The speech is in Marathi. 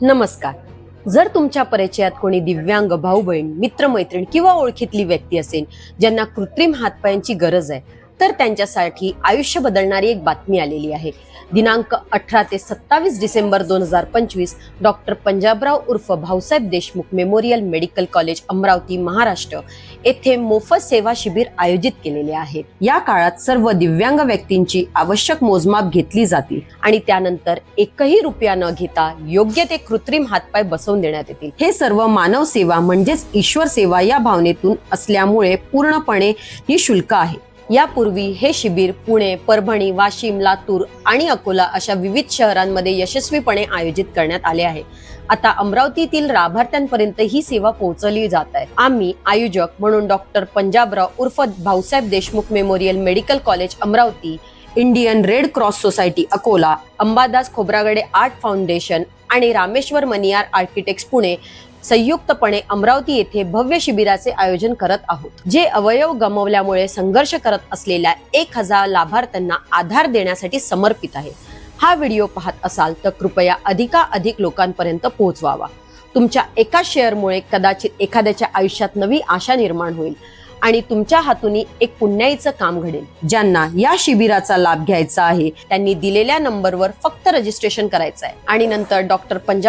नमस्कार. जर तुमच्या परिचयात कोणी दिव्यांग भाऊ बहीण मित्रमैत्रीण किंवा ओळखीतली व्यक्ती असेल ज्यांना कृत्रिम हातपायांची गरज आहे, तर त्यांच्यासाठी आयुष्य बदलणारी एक बातमी आलेली आहे. दिनांक 18 ते 27 डिसेंबर 2025 डॉक्टर पंजाबराव उर्फ Bhausaheb Deshmukh memorial medical college Amravati Maharashtra येथे मोफत सेवा शिबिर आयोजित केलेले आहे. या काळात सर्व दिव्यांग व्यक्तींची आवश्यक मोजमाप घेतली जातील आणि त्यानंतर एकही रुपया न घेता योग्य ते कृत्रिम हातपाय बसवून देण्यात येतील. हे सर्व मानव सेवा म्हणजेच ईश्वर सेवा या भावनेतून असल्यामुळे पूर्णपणे निःशुल्क आहे. यापूर्वी हे शिबिर पुणे, परभणी, वाशिम, लातूर आणि अकोला अशा विविध शहरांमध्ये यशस्वीपणे आयोजित करण्यात आले आहे. आता अमरावतीतील लाभार्थ्यांपर्यंत ही सेवा पोहोचवली जात आहे. आम्ही आयोजक म्हणून डॉक्टर पंजाबराव उर्फ Bhausaheb Deshmukh memorial medical college Amravati, Indian red cross society Akola, Ambadas Khobragade art foundation आणि रामेश्वर मनियार आर्किटेक्ट्स पुणे संयुक्तपणे अमरावती येथे भव्य शिबिराचे आयोजन करत आहोत. जे अवयव गमावल्यामुळे संघर्ष करत असलेल्या 1000 लाभार्थ्यांना आधार देण्यासाठी समर्पित आहे. हा व्हिडिओ पाहत असाल तर कृपया अधिकाधिक लोकांपर्यंत पोहोचवावा. तुमच्या एका शेअरमुळे कदाचित एखाद्याच्या आयुष्यात नवी आशा निर्माण होईल आणि तुमच्या हातून एक पुण्याईचं काम घडेल. ज्यांना या शिबिराचा लाभ घ्यायचा आहे त्यांनी दिलेल्या नंबरवर फक्त रजिस्ट्रेशन करायचं आहे आणि नंतर डॉक्टर पंजाब